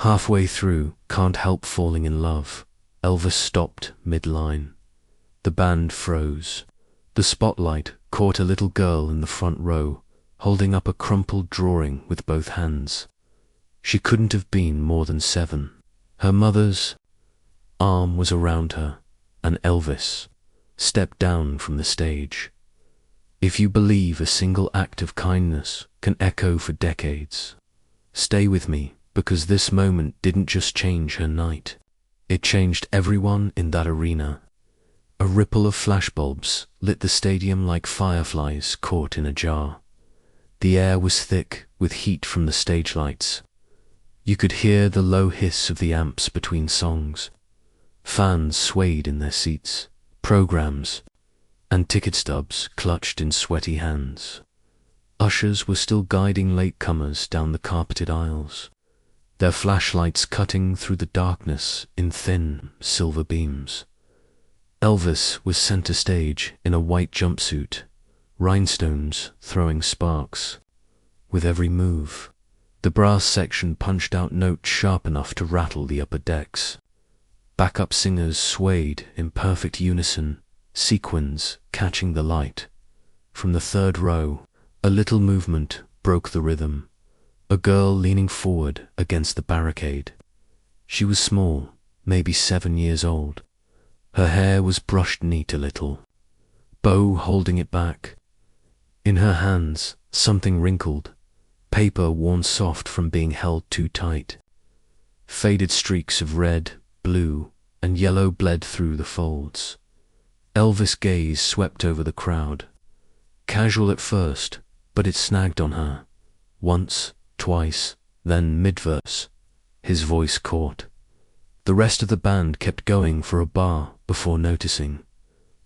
Halfway through Can't Help Falling in Love, Elvis stopped mid-line. The band froze. The spotlight caught a little girl in the front row, holding up a crumpled drawing with both hands. She couldn't have been more than 7. Her mother's arm was around her, and Elvis stepped down from the stage. If you believe a single act of kindness can echo for decades, stay with me, because this moment didn't just change her night. It changed everyone in that arena. A ripple of flashbulbs lit the stadium like fireflies caught in a jar. The air was thick with heat from the stage lights. You could hear the low hiss of the amps between songs. Fans swayed in their seats, programs and ticket stubs clutched in sweaty hands. Ushers were still guiding latecomers down the carpeted aisles, their flashlights cutting through the darkness in thin silver beams. Elvis was center stage in a white jumpsuit, rhinestones throwing sparks. With every move, the brass section punched out notes sharp enough to rattle the upper decks. Backup singers swayed in perfect unison, sequins catching the light. From the third row, a little movement broke the rhythm. A girl leaning forward against the barricade. She was small, maybe 7 years old. Her hair was brushed neat a little, bow holding it back. In her hands, something wrinkled, paper worn soft from being held too tight. Faded streaks of red, blue, and yellow bled through the folds. Elvis' gaze swept over the crowd. Casual at first, but it snagged on her. Once, twice, then mid-verse, his voice caught. The rest of the band kept going for a bar before noticing.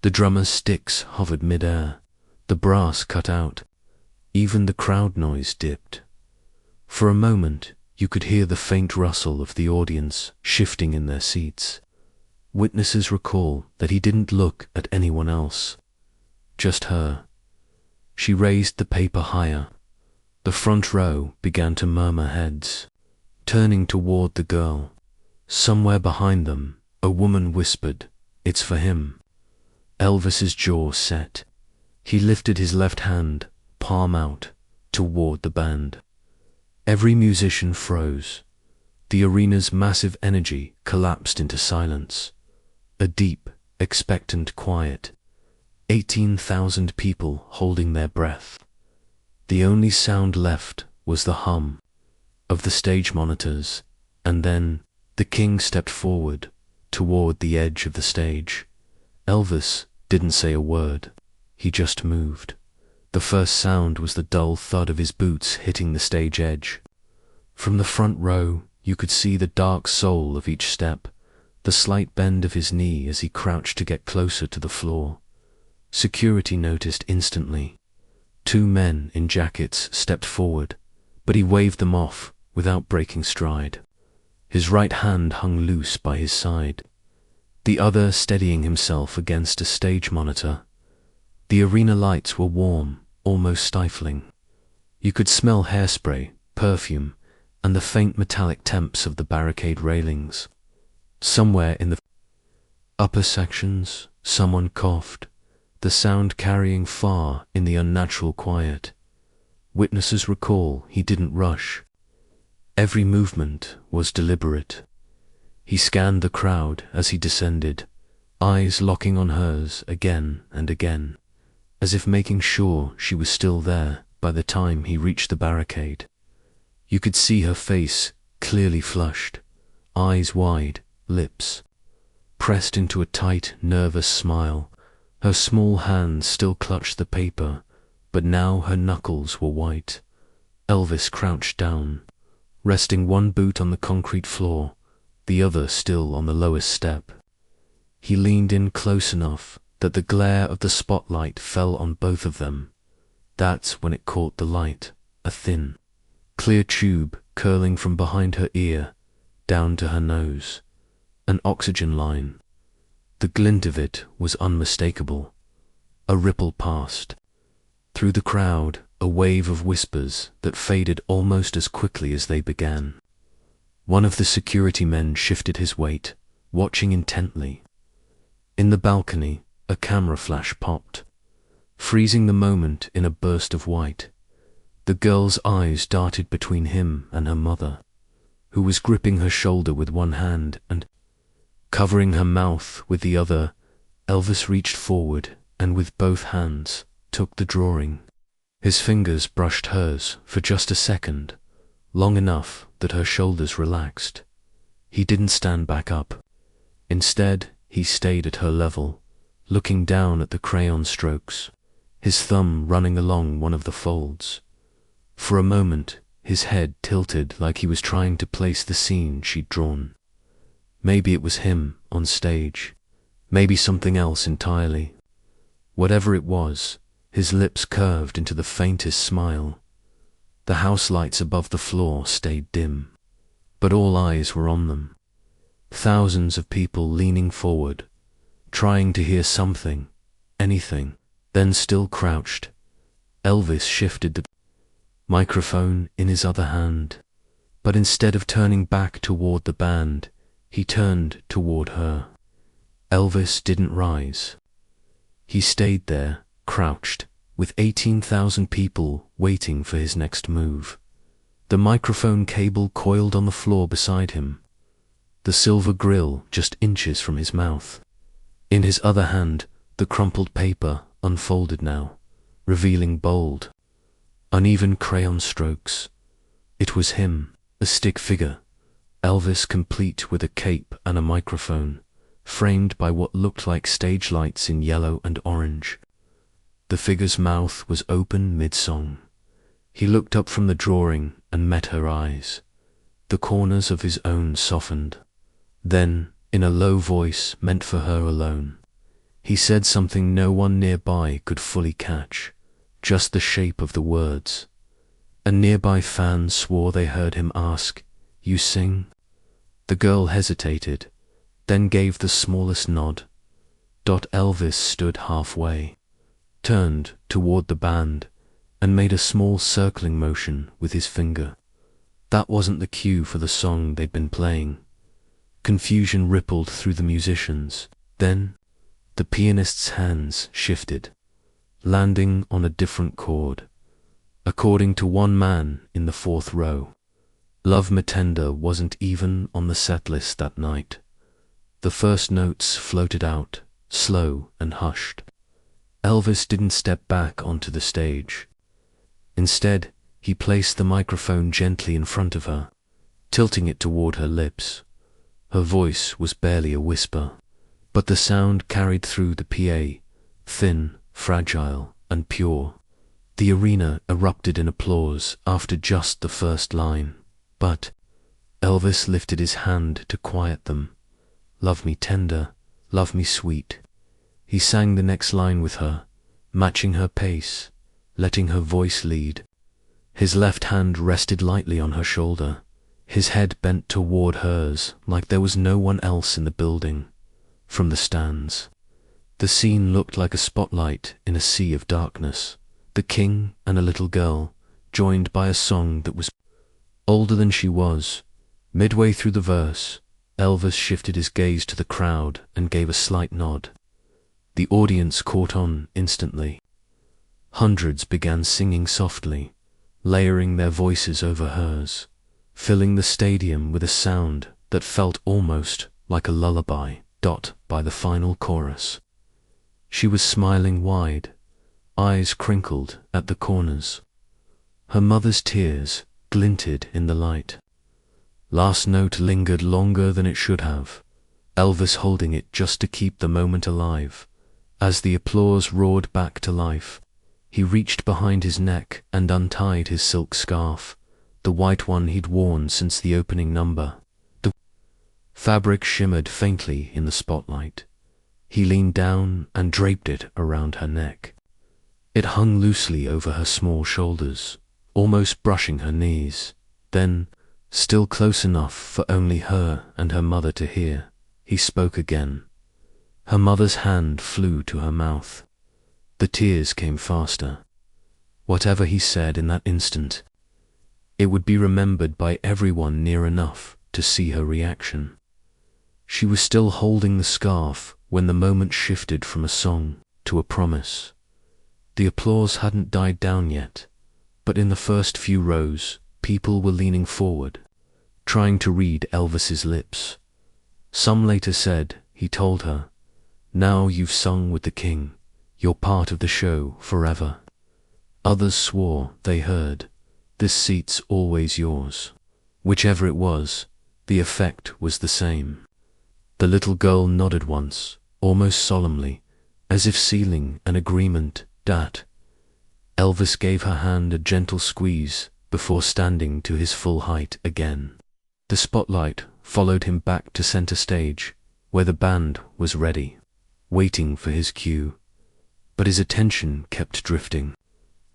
The drummer's sticks hovered mid-air. The brass cut out. Even the crowd noise dipped. For a moment, you could hear the faint rustle of the audience shifting in their seats. Witnesses recall that he didn't look at anyone else, just her. She raised the paper higher. The front row began to murmur heads, turning toward the girl. Somewhere behind them, a woman whispered, "It's for him." Elvis's jaw set. He lifted his left hand, palm out, toward the band. Every musician froze. The arena's massive energy collapsed into silence. A deep, expectant quiet. 18,000 people holding their breath. The only sound left was the hum of the stage monitors, and then the king stepped forward, toward the edge of the stage. Elvis didn't say a word. He just moved. The first sound was the dull thud of his boots hitting the stage edge. From the front row, you could see the dark soul of each step, the slight bend of his knee as he crouched to get closer to the floor. Security noticed instantly. 2 men in jackets stepped forward, but he waved them off without breaking stride. His right hand hung loose by his side, the other steadying himself against a stage monitor. The arena lights were warm, almost stifling. You could smell hairspray, perfume, and the faint metallic temps of the barricade railings. Somewhere in the upper sections, someone coughed, the sound carrying far in the unnatural quiet. Witnesses recall he didn't rush. Every movement was deliberate. He scanned the crowd as he descended, eyes locking on hers again and again, as if making sure she was still there by the time he reached the barricade. You could see her face clearly flushed, eyes wide, lips pressed into a tight, nervous smile. Her small hands still clutched the paper, but now her knuckles were white. Elvis crouched down, resting one boot on the concrete floor, the other still on the lowest step. He leaned in close enough that the glare of the spotlight fell on both of them. That's when it caught the light, a thin, clear tube curling from behind her ear down to her nose, an oxygen line. The glint of it was unmistakable. A ripple passed. Through the crowd, a wave of whispers that faded almost as quickly as they began. One of the security men shifted his weight, watching intently. In the balcony, a camera flash popped, freezing the moment in a burst of white. The girl's eyes darted between him and her mother, who was gripping her shoulder with one hand and covering her mouth with the other. Elvis reached forward and with both hands took the drawing. His fingers brushed hers for just a second, long enough that her shoulders relaxed. He didn't stand back up. Instead, he stayed at her level, looking down at the crayon strokes, his thumb running along one of the folds. For a moment, his head tilted like he was trying to place the scene she'd drawn. Maybe it was him on stage, maybe something else entirely. Whatever it was, his lips curved into the faintest smile. The house lights above the floor stayed dim, but all eyes were on them. Thousands of people leaning forward, trying to hear something, anything, then still crouched. Elvis shifted the microphone in his other hand, but instead of turning back toward the band, he turned toward her. Elvis didn't rise. He stayed there, crouched, with 18,000 people waiting for his next move. The microphone cable coiled on the floor beside him, the silver grill just inches from his mouth. In his other hand, the crumpled paper unfolded now, revealing bold, uneven crayon strokes. It was him, a stick figure, Elvis complete with a cape and a microphone, framed by what looked like stage lights in yellow and orange. The figure's mouth was open mid-song. He looked up from the drawing and met her eyes. The corners of his own softened. Then, in a low voice meant for her alone, he said something no one nearby could fully catch, just the shape of the words. A nearby fan swore they heard him ask, "You sing?" The girl hesitated, then gave the smallest nod. Elvis stood halfway, turned toward the band, and made a small circling motion with his finger. That wasn't the cue for the song they'd been playing. Confusion rippled through the musicians. Then, the pianist's hands shifted, landing on a different chord. According to one man in the fourth row, Love Me Tender wasn't even on the set list that night. The first notes floated out, slow and hushed. Elvis didn't step back onto the stage. Instead, he placed the microphone gently in front of her, tilting it toward her lips. Her voice was barely a whisper, but the sound carried through the PA, thin, fragile, and pure. The arena erupted in applause after just the first line, but Elvis lifted his hand to quiet them. "Love me tender, love me sweet." He sang the next line with her, matching her pace, letting her voice lead. His left hand rested lightly on her shoulder, his head bent toward hers like there was no one else in the building. From the stands, the scene looked like a spotlight in a sea of darkness. The king and a little girl, joined by a song that was older than she was. Midway through the verse, Elvis shifted his gaze to the crowd and gave a slight nod. The audience caught on instantly. Hundreds began singing softly, layering their voices over hers, filling the stadium with a sound that felt almost like a lullaby. By the final chorus, she was smiling wide, eyes crinkled at the corners. Her mother's tears glinted in the light. Last note lingered longer than it should have, Elvis holding it just to keep the moment alive. As the applause roared back to life, he reached behind his neck and untied his silk scarf, the white one he'd worn since the opening number. The fabric shimmered faintly in the spotlight. He leaned down and draped it around her neck. It hung loosely over her small shoulders, almost brushing her knees. Then, still close enough for only her and her mother to hear, he spoke again. Her mother's hand flew to her mouth. The tears came faster. Whatever he said in that instant, it would be remembered by everyone near enough to see her reaction. She was still holding the scarf when the moment shifted from a song to a promise. The applause hadn't died down yet, but in the first few rows, people were leaning forward, trying to read Elvis's lips. Some later said, he told her, "Now you've sung with the king, you're part of the show forever." Others swore they heard, "This seat's always yours." Whichever it was, the effect was the same. The little girl nodded once, almost solemnly, as if sealing an agreement. "Dad." Elvis gave her hand a gentle squeeze before standing to his full height again. The spotlight followed him back to center stage, where the band was ready, waiting for his cue. But his attention kept drifting.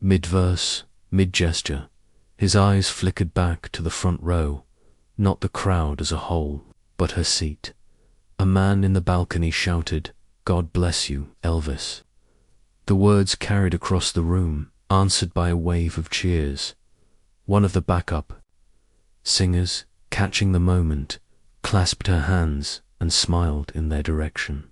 Mid-verse, mid-gesture, his eyes flickered back to the front row, not the crowd as a whole, but her seat. A man in the balcony shouted, "God bless you, Elvis." The words carried across the room, answered by a wave of cheers. One of the backup singers, catching the moment, clasped her hands and smiled in their direction.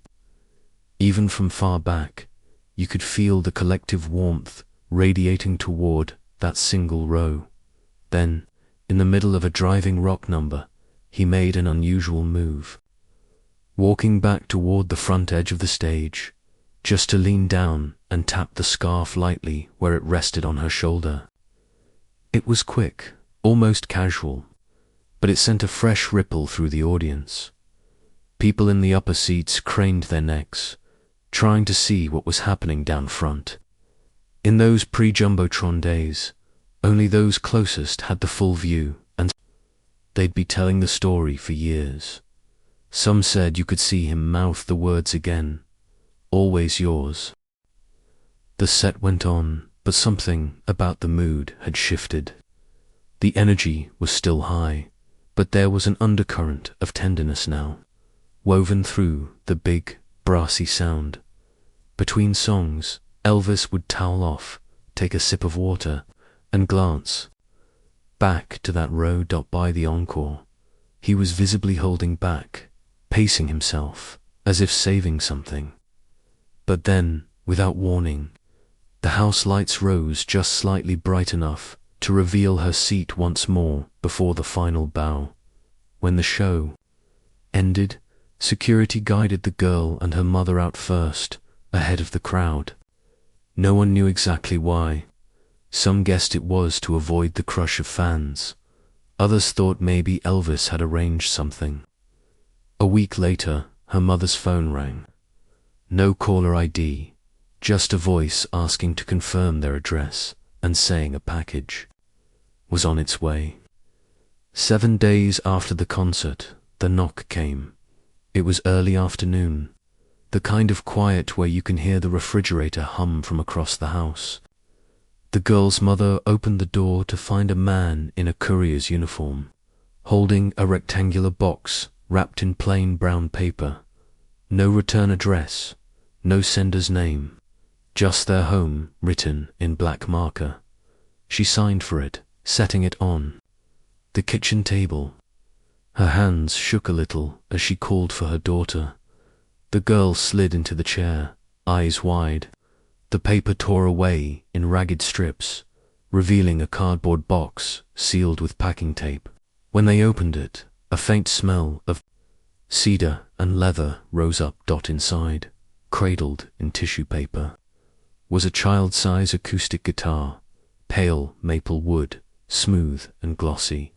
Even from far back, you could feel the collective warmth radiating toward that single row. Then, in the middle of a driving rock number, he made an unusual move. Walking back toward the front edge of the stage, just to lean down and tap the scarf lightly where it rested on her shoulder. It was quick, almost casual, but it sent a fresh ripple through the audience. People in the upper seats craned their necks, trying to see what was happening down front. In those pre-Jumbotron days, only those closest had the full view, and they'd be telling the story for years. Some said you could see him mouth the words again, "Always yours." The set went on, but something about the mood had shifted. The energy was still high, but there was an undercurrent of tenderness now, woven through the big, brassy sound. Between songs, Elvis would towel off, take a sip of water, and glance back to that row by the encore. He was visibly holding back, pacing himself, as if saving something. But then, without warning, the house lights rose just slightly bright enough to reveal her seat once more before the final bow. When the show ended, security guided the girl and her mother out first, ahead of the crowd. No one knew exactly why. Some guessed it was to avoid the crush of fans. Others thought maybe Elvis had arranged something. A week later, her mother's phone rang. No caller ID, just a voice asking to confirm their address and saying a package was on its way. 7 days after the concert, the knock came. It was early afternoon, the kind of quiet where you can hear the refrigerator hum from across the house. The girl's mother opened the door to find a man in a courier's uniform, holding a rectangular box wrapped in plain brown paper. No return address, no sender's name, just their home written in black marker. She signed for it, setting it on the kitchen table. Her hands shook a little as she called for her daughter. The girl slid into the chair, eyes wide. The paper tore away in ragged strips, revealing a cardboard box sealed with packing tape. When they opened it, a faint smell of cedar and leather rose up. Inside, cradled in tissue paper, was a child-size acoustic guitar, pale maple wood, smooth and glossy.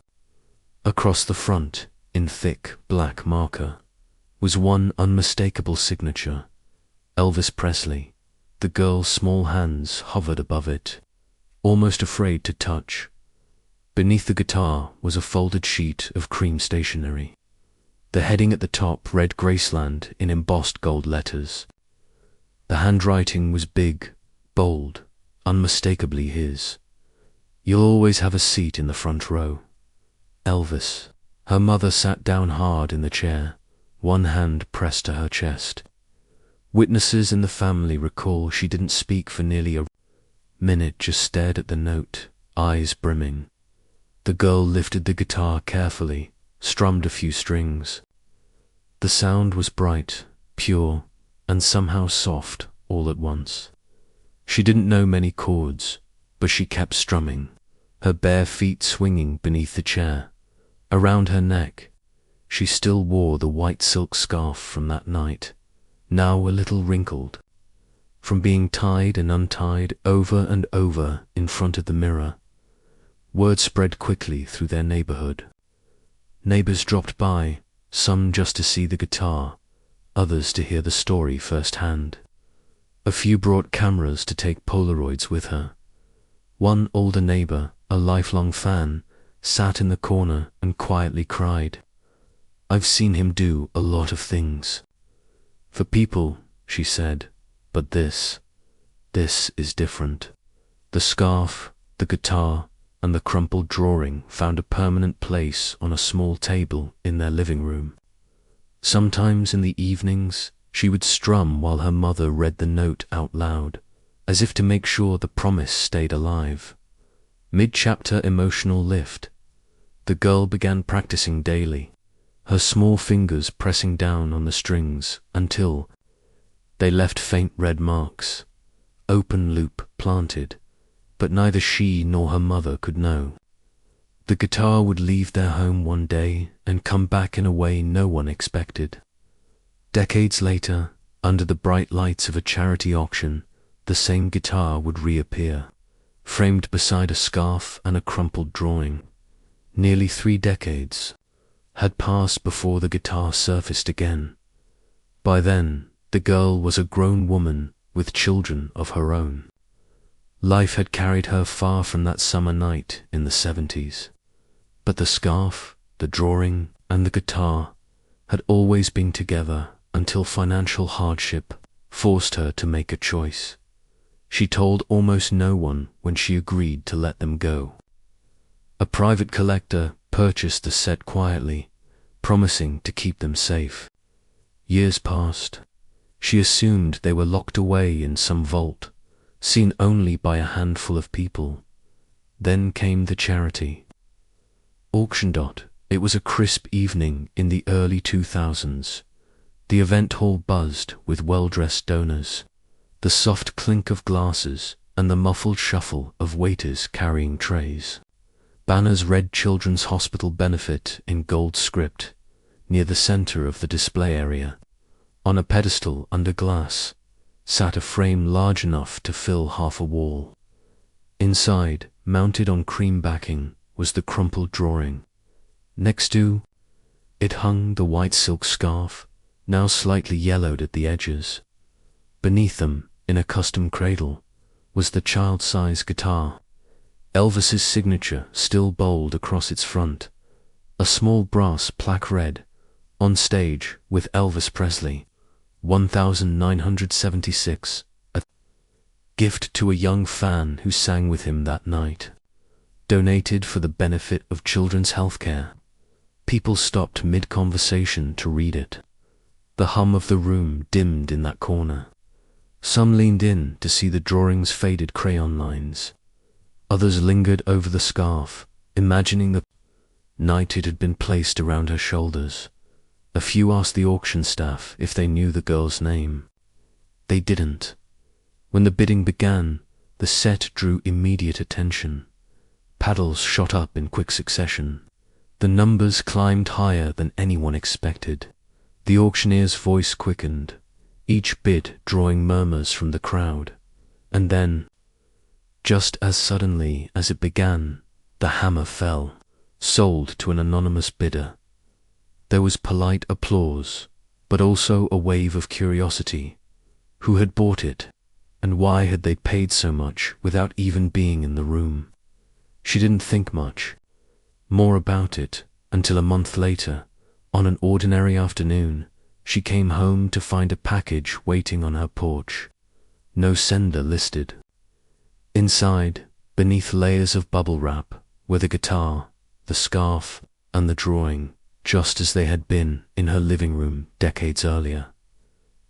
Across the front, in thick black marker, was one unmistakable signature, Elvis Presley. The girl's small hands hovered above it, almost afraid to touch. Beneath the guitar was a folded sheet of cream stationery. The heading at the top read Graceland in embossed gold letters. The handwriting was big, bold, unmistakably his. "You'll always have a seat in the front row, Elvis." Her mother sat down hard in the chair, one hand pressed to her chest. Witnesses in the family recall she didn't speak for nearly a minute, just stared at the note, eyes brimming. The girl lifted the guitar carefully, strummed a few strings. The sound was bright, pure, and somehow soft all at once. She didn't know many chords, but she kept strumming, her bare feet swinging beneath the chair. Around her neck, she still wore the white silk scarf from that night, now a little wrinkled, from being tied and untied over and over in front of the mirror. Word spread quickly through their neighborhood. Neighbors dropped by, some just to see the guitar, others to hear the story firsthand. A few brought cameras to take Polaroids with her. One older neighbor, a lifelong fan, sat in the corner and quietly cried. "I've seen him do a lot of things for people," she said, "but this is different." The scarf, the guitar, and the crumpled drawing found a permanent place on a small table in their living room. Sometimes in the evenings, she would strum while her mother read the note out loud, as if to make sure the promise stayed alive. Mid-chapter emotional lift. The girl began practicing daily, her small fingers pressing down on the strings until they left faint red marks, open loop planted, but neither she nor her mother could know. The guitar would leave their home one day and come back in a way no one expected. Decades later, under the bright lights of a charity auction, the same guitar would reappear, framed beside a scarf and a crumpled drawing. Nearly 3 decades had passed before the guitar surfaced again. By then, the girl was a grown woman with children of her own. Life had carried her far from that summer night in the 70s. But the scarf, the drawing, and the guitar had always been together until financial hardship forced her to make a choice. She told almost no one when she agreed to let them go. A private collector purchased the set quietly, promising to keep them safe. Years passed. She assumed they were locked away in some vault, seen only by a handful of people. Then came the charity auction. It was a crisp evening in the early 2000s. The event hall buzzed with well-dressed donors, the soft clink of glasses and the muffled shuffle of waiters carrying trays. Banners read Children's Hospital Benefit in gold script near the center of the display area. On a pedestal under glass sat a frame large enough to fill half a wall. Inside, mounted on cream backing, was the crumpled drawing. Next to it hung the white silk scarf, now slightly yellowed at the edges. Beneath them, in a custom cradle, was the child-size guitar, Elvis's signature still bold across its front. A small brass plaque read, "On stage with Elvis Presley, 1976, a gift to a young fan who sang with him that night. Donated for the benefit of children's healthcare." People stopped mid-conversation to read it. The hum of the room dimmed in that corner. Some leaned in to see the drawing's faded crayon lines. Others lingered over the scarf, imagining the night it had been placed around her shoulders. A few asked the auction staff if they knew the girl's name. They didn't. When the bidding began, the set drew immediate attention. Paddles shot up in quick succession. The numbers climbed higher than anyone expected. The auctioneer's voice quickened, each bid drawing murmurs from the crowd. And then, just as suddenly as it began, the hammer fell, sold to an anonymous bidder. There was polite applause, but also a wave of curiosity. Who had bought it, and why had they paid so much without even being in the room? She didn't think much more about it until a month later, on an ordinary afternoon, she came home to find a package waiting on her porch. No sender listed. Inside, beneath layers of bubble wrap, were the guitar, the scarf, and the drawing, just as they had been in her living room decades earlier.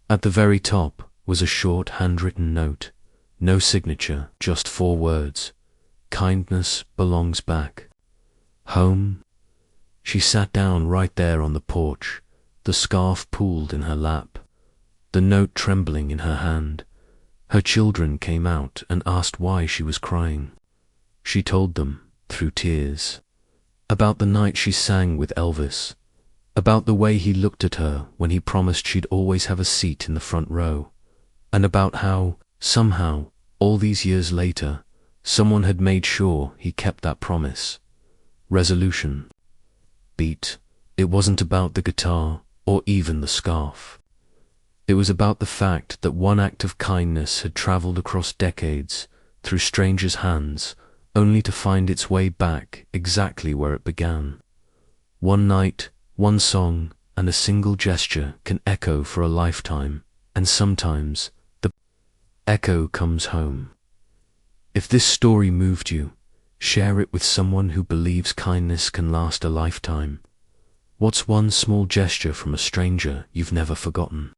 At the very top was a short handwritten note, no signature, just 4 words. "Kindness belongs back. Home." She sat down right there on the porch, the scarf pooled in her lap, the note trembling in her hand. Her children came out and asked why she was crying. She told them, through tears, about the night she sang with Elvis, about the way he looked at her when he promised she'd always have a seat in the front row, and about how, somehow, all these years later, someone had made sure he kept that promise. Resolution. Beat. It wasn't about the guitar or even the scarf. It was about the fact that one act of kindness had traveled across decades, through strangers' hands, only to find its way back exactly where it began. One night, one song, and a single gesture can echo for a lifetime, and sometimes the echo comes home. If this story moved you, share it with someone who believes kindness can last a lifetime. What's one small gesture from a stranger you've never forgotten?